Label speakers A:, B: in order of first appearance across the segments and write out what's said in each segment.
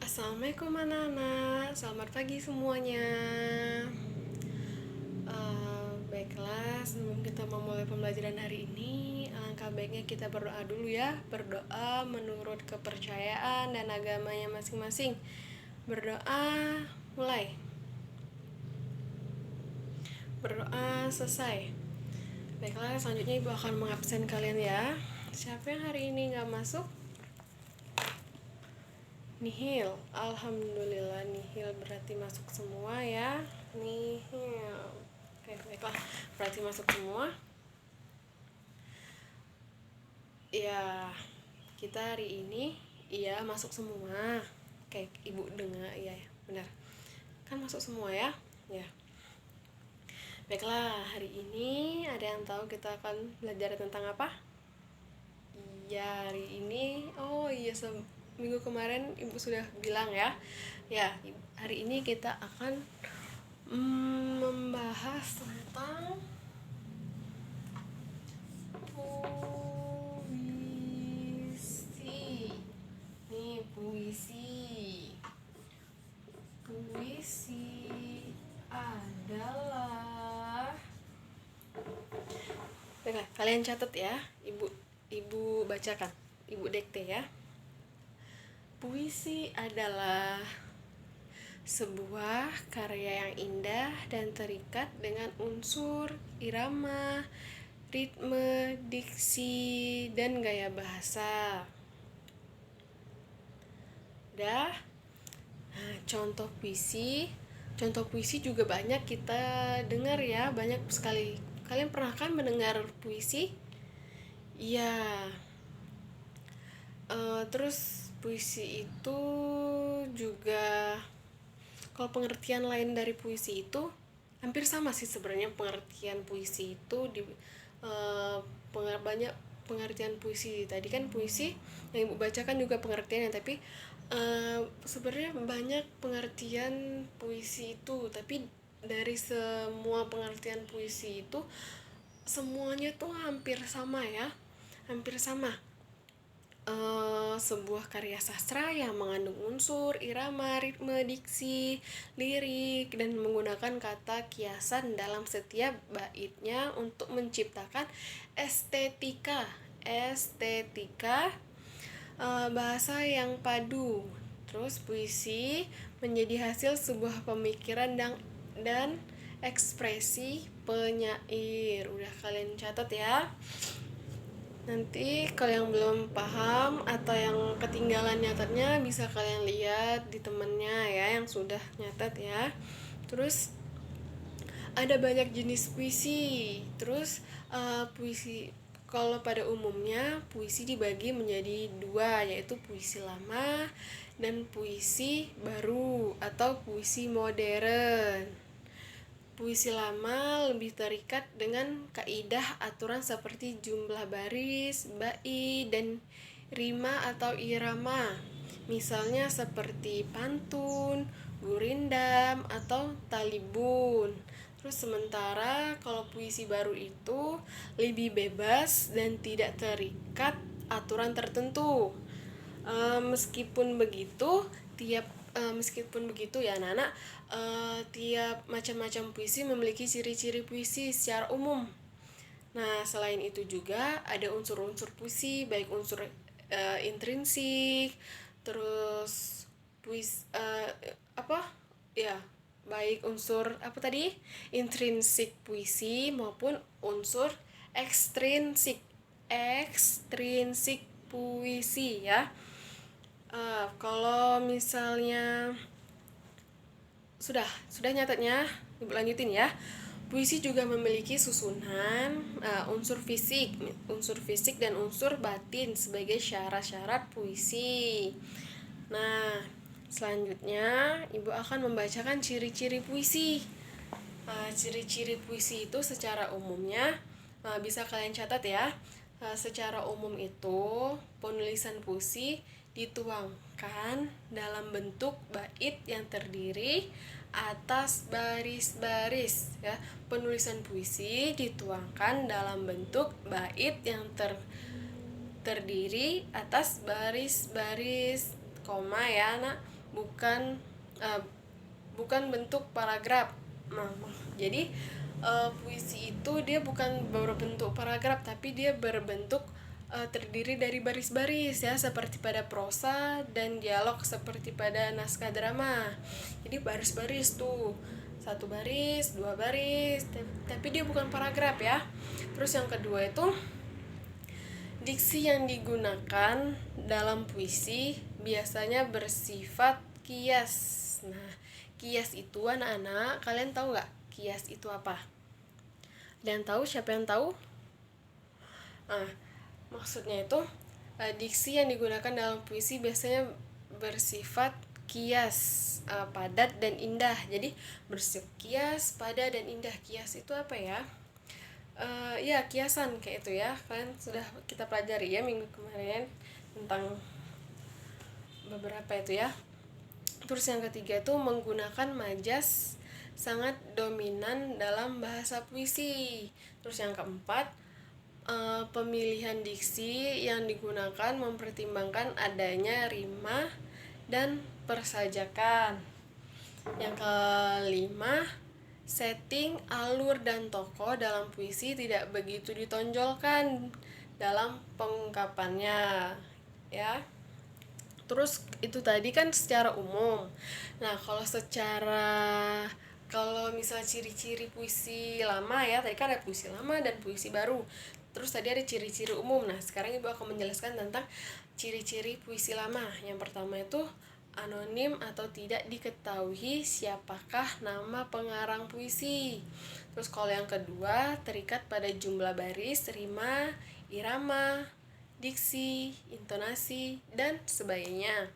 A: Assalamualaikum anak-anak, selamat pagi semuanya. Baiklah, sebelum kita memulai pembelajaran hari ini, alangkah baiknya kita berdoa dulu ya. Berdoa menurut kepercayaan dan agamanya masing-masing. Berdoa, mulai. Berdoa, selesai. Baiklah, selanjutnya Ibu akan mengabsen kalian ya. Siapa yang hari ini gak masuk? Nihil, alhamdulillah nihil berarti masuk semua ya. Nihil. Oke, baiklah, berarti masuk semua. Ya, kita hari ini iya masuk semua. Oke, Ibu dengar iya ya, benar. Kan masuk semua ya? Ya. Baiklah, hari ini ada yang tahu kita akan belajar tentang apa? Iya, hari ini minggu kemarin Ibu sudah bilang ya. Ya, hari ini kita akan membahas tentang puisi. Nih, puisi. Puisi adalah. Baiklah, kalian catat ya. Ibu bacakan. Ibu dikte ya. Puisi adalah sebuah karya yang indah dan terikat dengan unsur irama, ritme, diksi, dan gaya bahasa. Udah? Nah, contoh puisi juga banyak kita dengar ya, banyak sekali. Kalian pernah kan mendengar puisi? Iya. Terus puisi itu juga, kalau pengertian lain dari puisi itu hampir sama sih sebenarnya. Pengertian puisi itu banyak pengertian puisi. Tadi kan puisi yang Ibu bacakan juga pengertiannya, tapi sebenarnya banyak pengertian puisi itu. Tapi dari semua pengertian puisi itu semuanya tuh hampir sama ya, hampir sama. Sebuah karya sastra yang mengandung unsur irama, ritme, diksi, lirik, dan menggunakan kata kiasan dalam setiap baitnya untuk menciptakan estetika bahasa yang padu. Terus puisi menjadi hasil sebuah pemikiran dan ekspresi penyair. Udah kalian catat ya. Nanti kalau yang belum paham atau yang ketinggalan nyatatnya bisa kalian lihat di temennya ya yang sudah nyatat ya. Terus ada banyak jenis puisi. Terus puisi, kalau pada umumnya puisi dibagi menjadi dua, yaitu puisi lama dan puisi baru atau puisi modern. Puisi lama lebih terikat dengan kaidah aturan seperti jumlah baris, bait, dan rima atau irama. Misalnya seperti pantun, gurindam, atau talibun. Terus sementara kalau puisi baru itu lebih bebas dan tidak terikat aturan tertentu. Meskipun begitu ya anak-anak, tiap macam-macam puisi memiliki ciri-ciri puisi secara umum. Nah, selain itu juga ada unsur-unsur puisi, baik unsur intrinsik, terus baik unsur intrinsik puisi maupun unsur ekstrinsik puisi ya. Kalau misalnya sudah nyatatnya, Ibu lanjutin ya. Puisi juga memiliki susunan unsur fisik dan unsur batin sebagai syarat-syarat puisi. Nah, selanjutnya Ibu akan membacakan ciri-ciri puisi. Ciri-ciri puisi itu secara umumnya bisa kalian catat ya. Secara umum itu penulisan puisi dituangkan dalam bentuk bait yang terdiri atas baris-baris ya. Penulisan puisi dituangkan dalam bentuk bait yang terdiri atas baris-baris, koma ya nak, bukan uh, bukan bentuk paragraf. Nah, jadi puisi itu dia bukan berbentuk paragraf, tapi dia berbentuk terdiri dari baris-baris ya, seperti pada prosa, dan dialog seperti pada naskah drama. Jadi baris-baris tuh, satu baris, dua baris, tapi dia bukan paragraf ya. Terus yang kedua itu, diksi yang digunakan dalam puisi biasanya bersifat kias. Nah, kias itu anak-anak, kalian tahu nggak kias itu apa? Dan tahu? Siapa yang tahu? Nah, maksudnya itu diksi yang digunakan dalam puisi biasanya bersifat kias, padat dan indah. Jadi bersifat kias, padat dan indah. Kias itu apa ya? Ya kiasan kayak itu ya, kalian sudah kita pelajari ya minggu kemarin tentang beberapa itu ya. Terus yang ketiga itu menggunakan majas sangat dominan dalam bahasa puisi. Terus yang keempat, pemilihan diksi yang digunakan mempertimbangkan adanya rima dan persajakan. Yang kelima, setting, alur, dan tokoh dalam puisi tidak begitu ditonjolkan dalam pengungkapannya ya. Terus itu tadi kan secara umum. Nah, kalau misal ciri-ciri puisi lama ya, tadi kan ada puisi lama dan puisi baru. Terus tadi ada ciri-ciri umum. Nah, sekarang Ibu akan menjelaskan tentang ciri-ciri puisi lama. Yang pertama itu anonim atau tidak diketahui siapakah nama pengarang puisi. Terus kalau yang kedua, terikat pada jumlah baris, rima, irama, diksi, intonasi, dan sebagainya.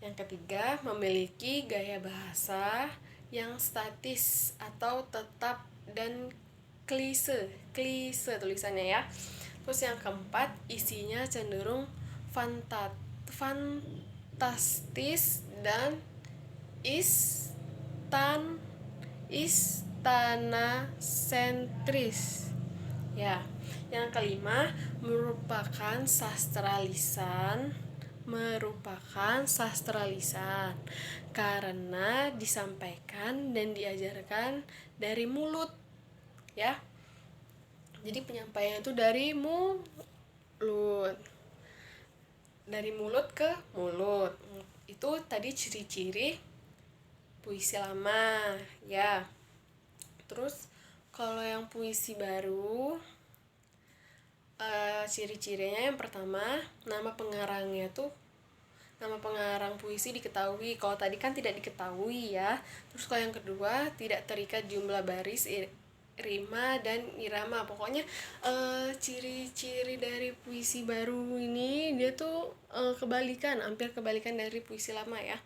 A: Yang ketiga, memiliki gaya bahasa yang statis atau tetap dan klise tulisannya ya. Terus yang keempat, isinya cenderung fantastis dan istana sentris ya. Yang kelima, merupakan sastra lisan karena disampaikan dan diajarkan dari mulut ya. Jadi penyampaian itu dari mulut ke mulut. Itu tadi ciri-ciri puisi lama ya. Terus kalau yang puisi baru, ciri-cirinya yang pertama, nama pengarang puisi diketahui. Kalau tadi kan tidak diketahui ya. Terus kalau yang kedua, tidak terikat jumlah baris, rima, dan irama. Pokoknya ciri-ciri dari puisi baru ini dia tuh hampir kebalikan dari puisi lama ya.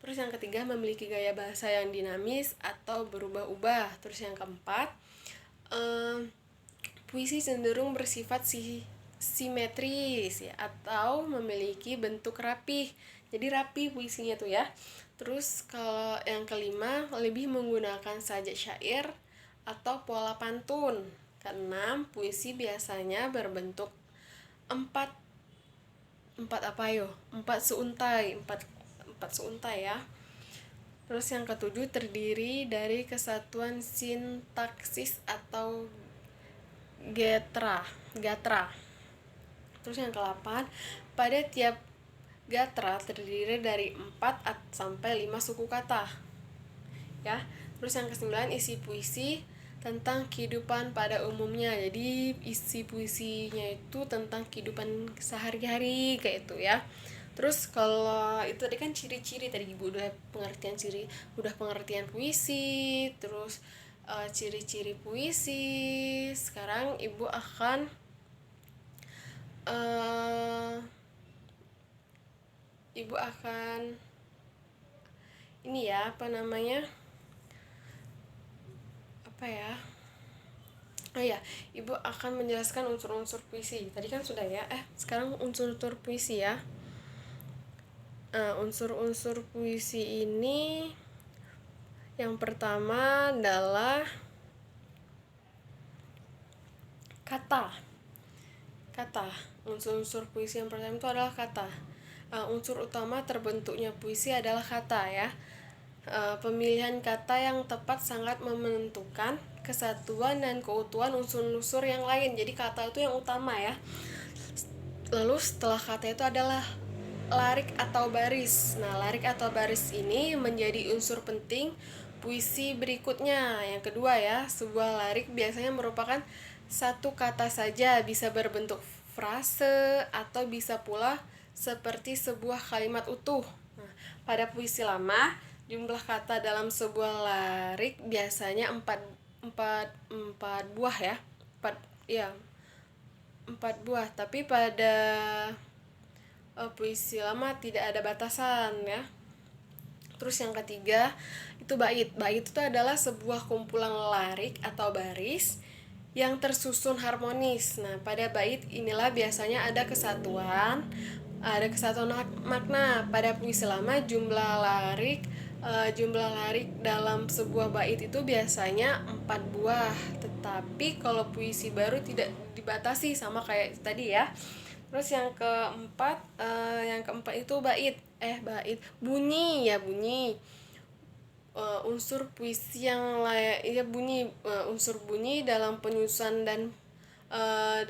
A: Terus yang ketiga, memiliki gaya bahasa yang dinamis atau berubah-ubah. Terus yang keempat, puisi cenderung bersifat simetris ya, atau memiliki bentuk rapih. Jadi rapi puisinya tuh ya. Terus kalau yang kelima, lebih menggunakan sajak syair atau pola pantun. Keenam, puisi biasanya berbentuk empat seuntai ya. Terus yang ketujuh, terdiri dari kesatuan sintaksis atau gatra. Terus yang ke-8, pada tiap gatra terdiri dari 4 sampai 5 suku kata. Ya. Terus yang ke-9, isi puisi tentang kehidupan pada umumnya. Jadi isi puisinya itu tentang kehidupan sehari-hari kayak itu ya. Terus kalau itu tadi kan ciri-ciri, tadi Ibu udah pengertian puisi, terus ciri-ciri puisi. Sekarang Ibu akan ini ya, Ibu akan menjelaskan unsur-unsur puisi. Tadi kan sudah ya. Sekarang unsur-unsur puisi ya. Unsur-unsur puisi ini yang pertama adalah kata. Unsur-unsur puisi yang pertama itu adalah kata. unsur utama terbentuknya puisi adalah kata ya. Pemilihan kata yang tepat sangat menentukan kesatuan dan keutuhan unsur-unsur yang lain. Jadi kata itu yang utama ya. Lalu setelah kata itu adalah larik atau baris. Nah, larik atau baris ini menjadi unsur penting puisi berikutnya. Yang kedua ya, sebuah larik biasanya merupakan satu kata saja, bisa berbentuk frase atau bisa pula seperti sebuah kalimat utuh. Nah, pada puisi lama, jumlah kata dalam sebuah larik biasanya 4 buah ya. 4 ya, 4 buah, tapi pada puisi lama tidak ada batasan ya. Terus yang ketiga itu bait. Bait itu adalah sebuah kumpulan larik atau baris yang tersusun harmonis. Nah, pada bait inilah biasanya ada kesatuan makna. Pada puisi lama jumlah larik dalam sebuah bait itu biasanya 4 buah. Tetapi kalau puisi baru tidak dibatasi sama kayak tadi ya. Terus yang keempat itu bait bunyi ya, bunyi. Unsur puisi yang layak ya bunyi, unsur bunyi dalam penyusunan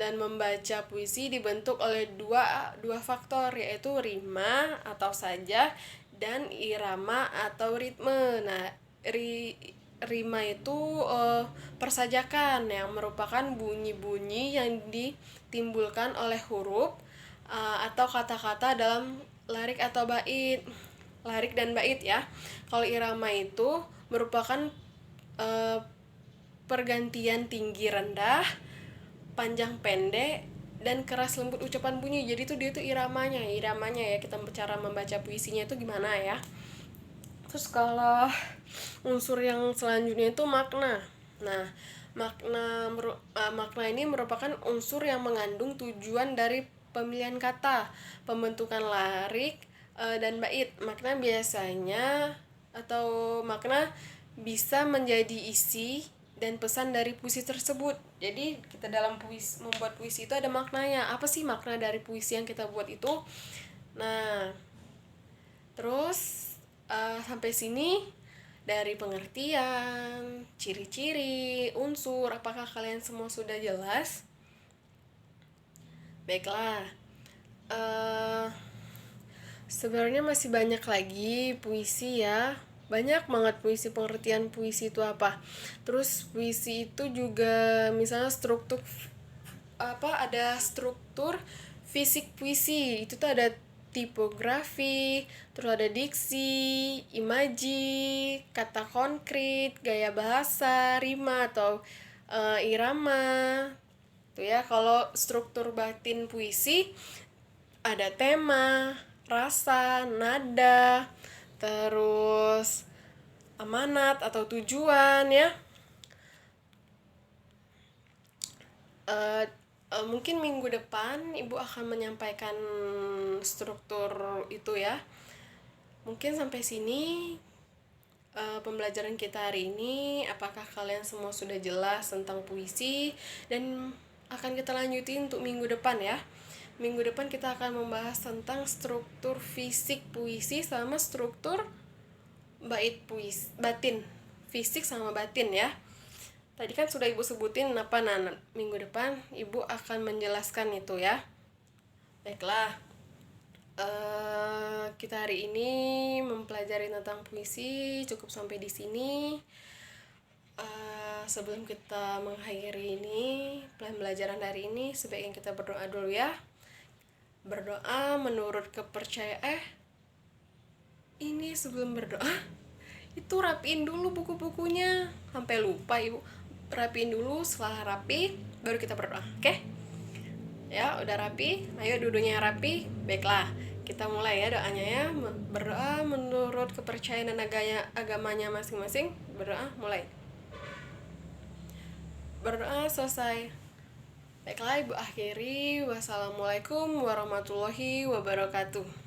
A: dan membaca puisi dibentuk oleh dua faktor, yaitu rima atau sajak dan irama atau ritme. Nah, rima itu persajakan yang merupakan bunyi-bunyi yang ditimbulkan oleh huruf atau kata-kata dalam larik atau bait. Larik dan bait ya. Kalau irama itu merupakan pergantian tinggi rendah, panjang pendek, dan keras lembut ucapan bunyi. Jadi dia tuh iramanya ya, kita cara membaca puisinya itu gimana ya. Terus kalau unsur yang selanjutnya itu makna. Nah, makna ini merupakan unsur yang mengandung tujuan dari pemilihan kata, pembentukan larik dan bait. Makna bisa menjadi isi dan pesan dari puisi tersebut. Jadi kita dalam membuat puisi itu ada maknanya. Apa sih makna dari puisi yang kita buat itu? Nah, terus sampai sini dari pengertian, ciri-ciri, unsur, apakah kalian semua sudah jelas? Baiklah, sebenarnya masih banyak lagi puisi ya, banyak banget puisi. Pengertian puisi itu apa, terus puisi itu juga misalnya ada struktur fisik puisi itu tuh ada tipografi, terus ada diksi, imaji, kata konkret, gaya bahasa, rima atau irama tuh ya. Kalau struktur batin puisi ada tema, rasa, nada, terus amanat atau tujuan ya. Mungkin minggu depan Ibu akan menyampaikan struktur itu ya. Mungkin sampai sini pembelajaran kita hari ini. Apakah kalian semua sudah jelas tentang puisi? Dan akan kita lanjutin untuk minggu depan ya. Minggu depan kita akan membahas tentang struktur fisik puisi sama struktur bait puisi, batin. Fisik sama batin ya. Tadi kan sudah Ibu sebutin apa, minggu depan Ibu akan menjelaskan itu ya. Baiklah, kita hari ini mempelajari tentang puisi cukup sampai di sini. Sebelum kita mengakhiri ini pembelajaran hari ini, sebaiknya kita berdoa dulu ya. Berdoa menurut kepercayaan. Ini sebelum berdoa itu rapiin dulu buku-bukunya, sampai lupa Ibu. Rapiin dulu, setelah rapi baru kita berdoa, oke? Ya, udah rapi, ayo duduknya rapi. Baiklah, kita mulai ya doanya ya. Berdoa menurut kepercayaan dan agamanya masing-masing. Berdoa mulai. Berdoa selesai. Baiklah, Ibu akhiri. Wassalamualaikum warahmatullahi wabarakatuh.